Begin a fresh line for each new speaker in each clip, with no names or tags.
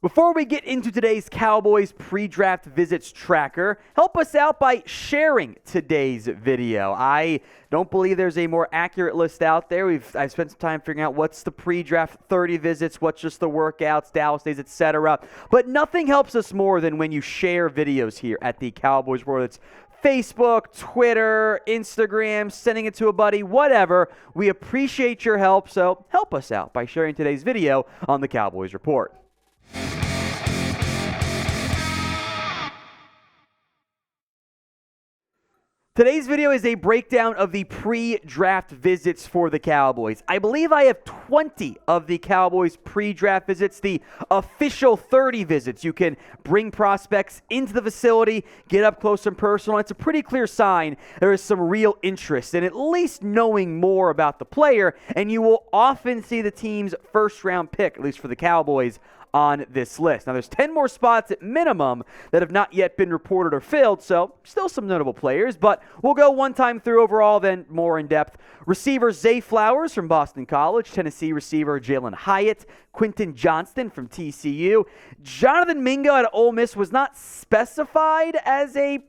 Before we get into today's Cowboys pre-draft visits tracker, help us out by sharing today's video. I don't believe there's a more accurate list out there. I've spent some time figuring out what's the pre-draft 30 visits, what's just the workouts, Dallas days, etc. But nothing helps us more than when you share videos here at the Cowboys Report. It's Facebook, Twitter, Instagram, sending it to a buddy, whatever. We appreciate your help, so help us out by sharing today's video on the Cowboys Report. Today's video is a breakdown of the pre-draft visits for the Cowboys. I believe I have 20 of the Cowboys pre-draft visits, the official 30 visits. You can bring prospects into the facility, get up close and personal. It's a pretty clear sign there is some real interest in at least knowing more about the player, and you will often see the team's first-round pick, at least for the Cowboys, on this list. Now, there's 10 more spots at minimum that have not yet been reported or filled, so still some notable players, but we'll go one time through overall, then more in depth. Receiver Zay Flowers from Boston College, Tennessee receiver Jalin Hyatt, Quentin Johnston from TCU. Jonathan Mingo at Ole Miss was not specified as a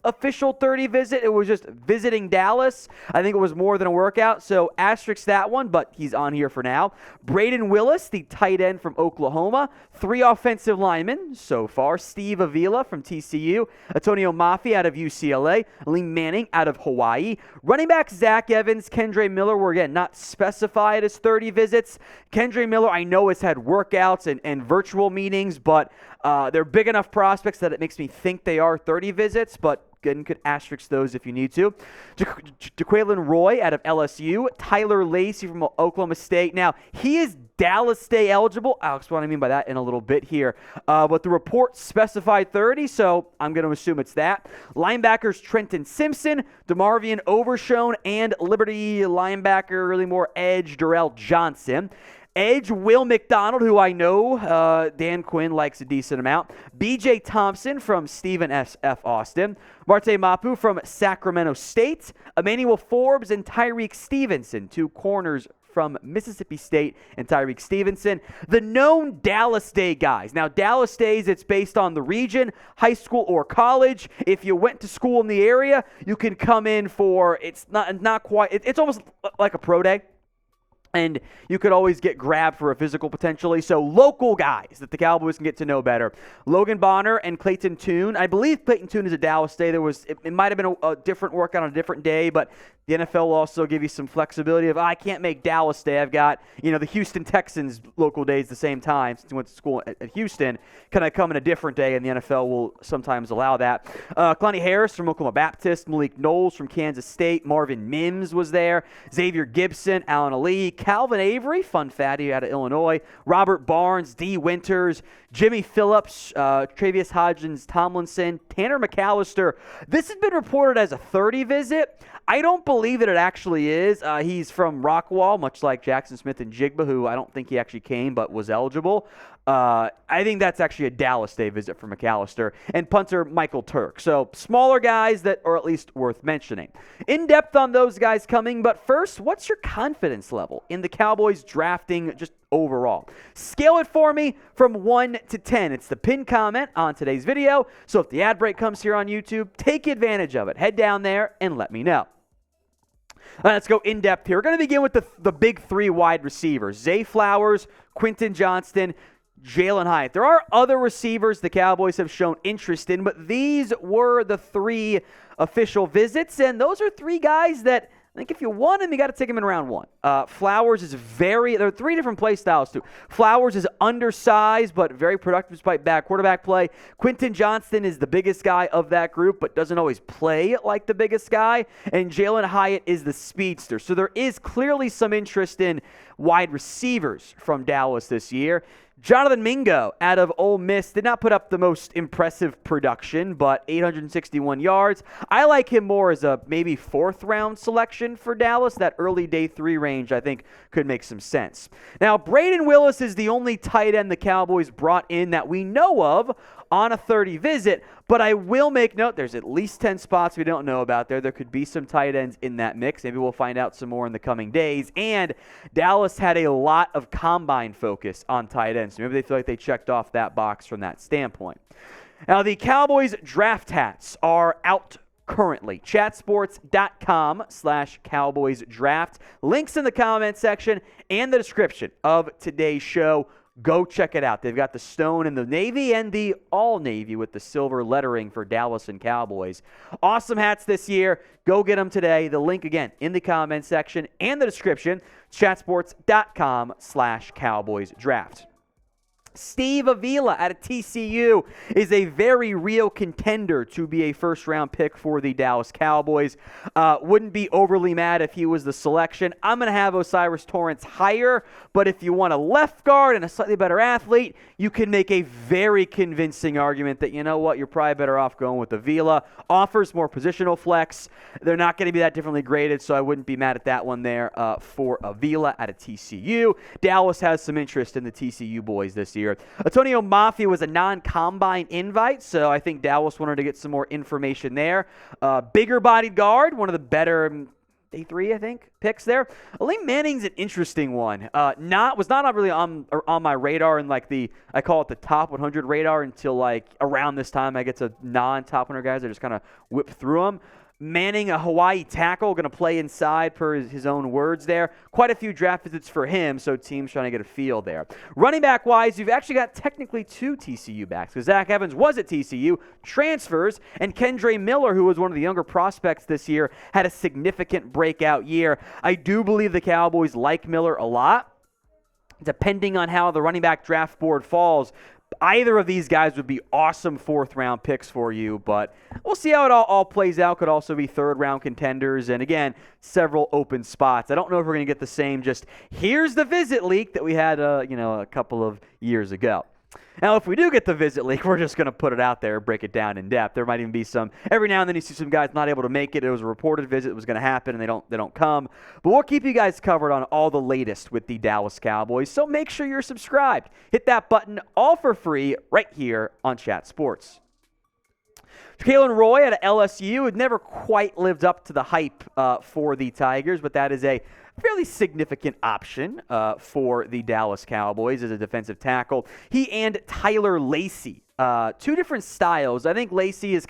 official 30 visit. It was just visiting Dallas. I think it was more than a workout, so asterisk that one, but he's on here for now. Brayden Willis, the tight end from Oklahoma. 3 offensive linemen so far. Steve Avila from TCU. Antonio Mafi out of UCLA. Ilm Manning out of Hawaii. Running back Zach Evans, Kendre Miller were, again, not specified as 30 visits. Kendre Miller, I know, has had workouts and virtual meetings, but they're big enough prospects that it makes me think they are 30 visits, but again, could asterisk those if you need to. Jaquelin Roy out of LSU. Tyler Lacey from Oklahoma State. Now, he is Dallas Day eligible. I'll explain what I mean by that in a little bit here. But the report specified 30, so I'm going to assume it's that. Linebackers Trenton Simpson, DeMarvion Overshone, and Liberty linebacker, really more edge, Darrell Johnson. Edge, Will McDonald, who I know Dan Quinn likes a decent amount. B.J. Thompson from Stephen S.F. Austin. Marte Mapu from Sacramento State. Emmanuel Forbes and Tyreek Stevenson, 2 corners from Mississippi State and Tyreek Stevenson. The known Dallas Day guys. Now, Dallas Days, it's based on the region, high school or college. If you went to school in the area, you can come in for, it's not quite, it's almost like a pro day. And you could always get grabbed for a physical potentially. So local guys that the Cowboys can get to know better. Logan Bonner and Clayton Tune. I believe Clayton Tune is a Dallas Day. It might have been a different workout on a different day, but the NFL will also give you some flexibility of, I can't make Dallas Day. I've got, the Houston Texans local days the same time since I went to school at Houston. Can I come in a different day? And the NFL will sometimes allow that. Clowney Harris from Oklahoma Baptist. Malik Knowles from Kansas State. Marvin Mims was there. Xavier Gibson, Alan Ali, Calvin Avery, fun fatty out of Illinois. Robert Barnes, D. Winters, Jimmy Phillips, Travius Hodgins Tomlinson, Tanner McAllister. This has been reported as a 30 visit. I don't believe that it actually is. He's from Rockwall, much like Jackson Smith and Jigba, who I don't think he actually came but was eligible. I think that's actually a Dallas Day visit for McAllister. And punter Michael Turk. So smaller guys that are at least worth mentioning. In depth on those guys coming, but first, what's your confidence level in the Cowboys drafting just overall? Scale it for me from 1 to 10. It's the pinned comment on today's video. So if the ad break comes here on YouTube, take advantage of it. Head down there and let me know. Let's go in depth here. We're going to begin with the big 3 wide receivers. Zay Flowers, Quentin Johnston, Jalin Hyatt. There are other receivers the Cowboys have shown interest in, but these were the 3 official visits, and those are 3 guys that I think if you want him, you got to take him in round 1. Flowers is there are 3 different play styles too. Flowers is undersized, but very productive despite bad quarterback play. Quentin Johnston is the biggest guy of that group, but doesn't always play like the biggest guy. And Jalin Hyatt is the speedster. So there is clearly some interest in wide receivers from Dallas this year. Jonathan Mingo out of Ole Miss did not put up the most impressive production, but 861 yards. I like him more as a maybe 4th-round selection for Dallas. That early day 3 range, I think, could make some sense. Now, Brayden Willis is the only tight end the Cowboys brought in that we know of on a 30 visit, but I will make note there's at least 10 spots we don't know about there. There could be some tight ends in that mix. Maybe we'll find out some more in the coming days. And Dallas had a lot of combine focus on tight ends. So maybe they feel like they checked off that box from that standpoint. Now, the Cowboys draft hats are out currently. Chatsports.com/Cowboys draft. Links in the comment section and the description of today's show. Go check it out. They've got the stone and the navy and the all navy with the silver lettering for Dallas and Cowboys. Awesome hats this year. Go get them today. The link again in the comment section and the description. Chatsports.com/Cowboys draft. Steve Avila out of TCU is a very real contender to be a first-round pick for the Dallas Cowboys. Wouldn't be overly mad if he was the selection. I'm going to have O'Cyrus Torrence higher, but if you want a left guard and a slightly better athlete, you can make a very convincing argument that, you know what, you're probably better off going with Avila. Offers more positional flex. They're not going to be that differently graded, so I wouldn't be mad at that one there for Avila out of TCU. Dallas has some interest in the TCU boys this year. Antonio Mafi was a non-combine invite, so I think Dallas wanted to get some more information there. Bigger bodied guard, one of the better day 3, I think, picks there. Ilm Manning's an interesting one. Was not really on my radar in like I call it the top 100 radar until like around this time I get to non-top 100 guys. I just kind of whip through them. Manning, a Hawaii tackle, going to play inside per his own words there. Quite a few draft visits for him, so teams trying to get a feel there. Running back-wise, you've actually got technically 2 TCU backs because Zach Evans was at TCU, transfers, and Kendre Miller, who was one of the younger prospects this year, had a significant breakout year. I do believe the Cowboys like Miller a lot. Depending on how the running back draft board falls, either of these guys would be awesome 4th-round picks for you, but we'll see how it all plays out. Could also be 3rd-round contenders, and again, several open spots. I don't know if we're going to get the same just here's the visit leak that we had a couple of years ago. Now, if we do get the visit leak, we're just going to put it out there and break it down in depth. There might even be some, every now and then you see some guys not able to make it. It was a reported visit that was going to happen, and they don't come. But we'll keep you guys covered on all the latest with the Dallas Cowboys, so make sure you're subscribed. Hit that button, all for free, right here on Chat Sports. Jalin Roy at LSU had never quite lived up to the hype for the Tigers, but that is a fairly significant option for the Dallas Cowboys as a defensive tackle. He and Tyler Lacey, 2 different styles. I think Lacey is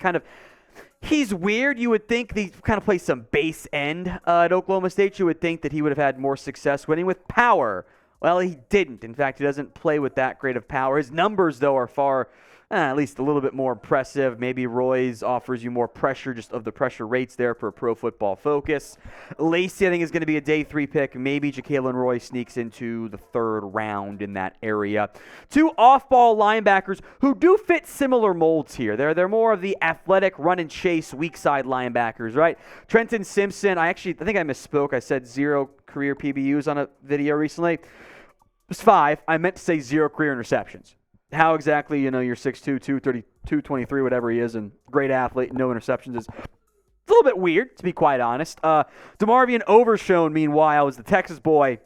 he's weird. You would think he kind of plays some base end at Oklahoma State. You would think that he would have had more success winning with power. Well, he didn't. In fact, he doesn't play with that great of power. His numbers, though, are far at least a little bit more impressive. Maybe Roy's offers you more pressure, just of the pressure rates there for Pro Football Focus. Lacey, I think, is going to be a day 3 pick. Maybe Jalin Roy sneaks into the 3rd round in that area. 2 off-ball linebackers who do fit similar molds here. They're more of the athletic run and chase weak side linebackers, right? Trenton Simpson, I think I misspoke. I said 0 career PBUs on a video recently. It was 5. I meant to say 0 career interceptions. How exactly, you're 6'2", 230, 223, whatever he is, and great athlete, no interceptions is a little bit weird, to be quite honest. DeMarvion Overshone, meanwhile, is the Texas boy.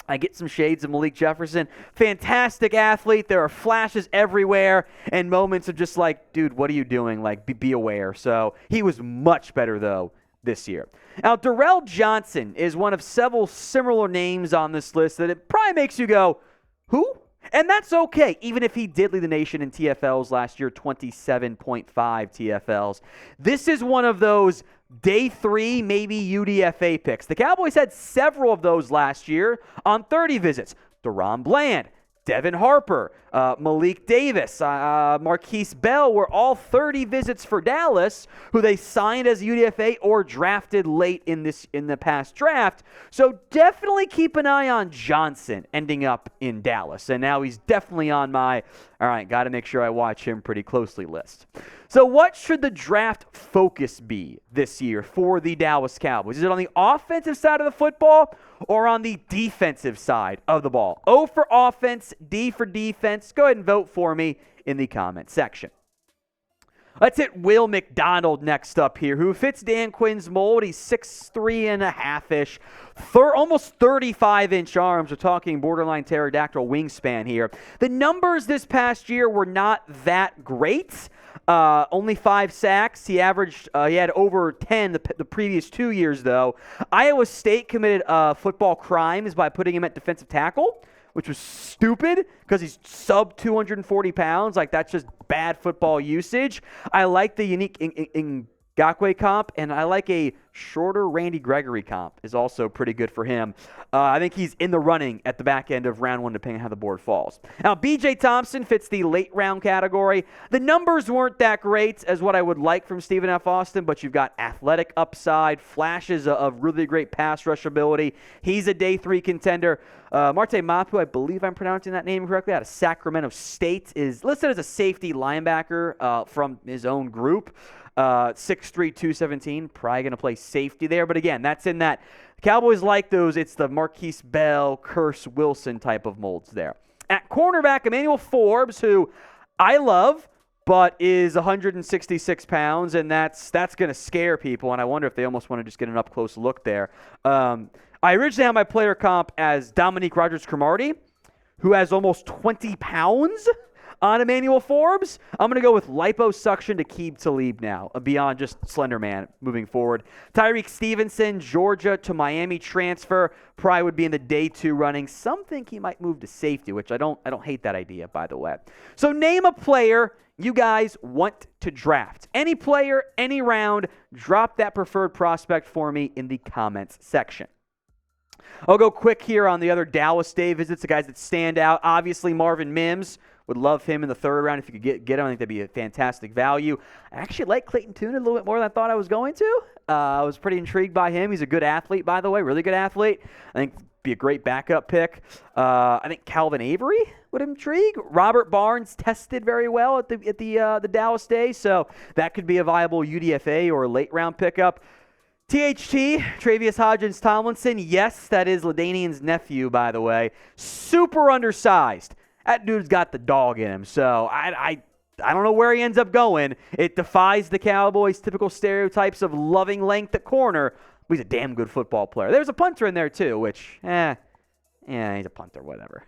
I get some shades of Malik Jefferson. Fantastic athlete. There are flashes everywhere and moments of just like, dude, what are you doing? Like, be aware. So he was much better, though, this year. Now, Darrell Johnson is one of several similar names on this list that it probably makes you go, who? And that's okay, even if he did lead the nation in TFLs last year, 27.5 TFLs. This is one of those day 3, maybe UDFA picks. The Cowboys had several of those last year on 30 visits. Deron Bland, Devin Harper, Malik Davis, Marquise Bell were all 30 visits for Dallas, who they signed as UDFA or drafted late in the past draft. So definitely keep an eye on Johnson ending up in Dallas. And now he's definitely on my, all right, got to make sure I watch him pretty closely list. So what should the draft focus be this year for the Dallas Cowboys? Is it on the offensive side of the football or on the defensive side of the ball? O for offense, D for defense. Go ahead and vote for me in the comment section. Let's hit Will McDonald next up here, who fits Dan Quinn's mold. He's 6'3.5-ish, almost 35-inch arms. We're talking borderline pterodactyl wingspan here. The numbers this past year were not that great. Only 5 sacks. He had over 10 the previous 2 years, though. Iowa State committed football crimes by putting him at defensive tackle, which was stupid because he's sub 240 pounds. Like, that's just bad football usage. I like the unique Ngakwe comp, and I like a shorter Randy Gregory comp is also pretty good for him. I think he's in the running at the back end of round 1, depending on how the board falls. Now, B.J. Thompson fits the late round category. The numbers weren't that great as what I would like from Stephen F. Austin, but you've got athletic upside, flashes of really great pass rush ability. He's a day 3 contender. Marte Mapu, I believe I'm pronouncing that name correctly, out of Sacramento State, is listed as a safety linebacker from his own group. 6'3", 217, probably going to play safety there. But again, that's in that. Cowboys like those. It's the Marquise Bell, Curse Wilson type of molds there. At cornerback, Emmanuel Forbes, who I love, but is 166 pounds, and that's going to scare people. And I wonder if they almost want to just get an up-close look there. I originally had my player comp as Dominique Rodgers-Cromartie, who has almost 20 pounds on Emmanuel Forbes. I'm going to go with liposuction to Aqib Talib now, beyond just Slender Man moving forward. Tyreek Stevenson, Georgia to Miami transfer, probably would be in the day 2 running. Some think he might move to safety, which I don't hate that idea, by the way. So name a player you guys want to draft. Any player, any round, drop that preferred prospect for me in the comments section. I'll go quick here on the other Dallas Day visits, the guys that stand out. Obviously, Marvin Mims. Would love him in the 3rd round if you could get him. I think that'd be a fantastic value. I actually like Clayton Tune a little bit more than I thought I was going to. I was pretty intrigued by him. He's a good athlete, by the way, really good athlete. I think be a great backup pick. I think Calvin Avery would intrigue. Robert Barnes tested very well at the Dallas Day, so that could be a viable UDFA or late round pickup. THT, Travius Hodgins Tomlinson. Yes, that is LaDainian's nephew, by the way. Super undersized. That dude's got the dog in him, so I don't know where he ends up going. It defies the Cowboys' typical stereotypes of loving length at corner. He's a damn good football player. There's a punter in there, too, which, he's a punter, whatever.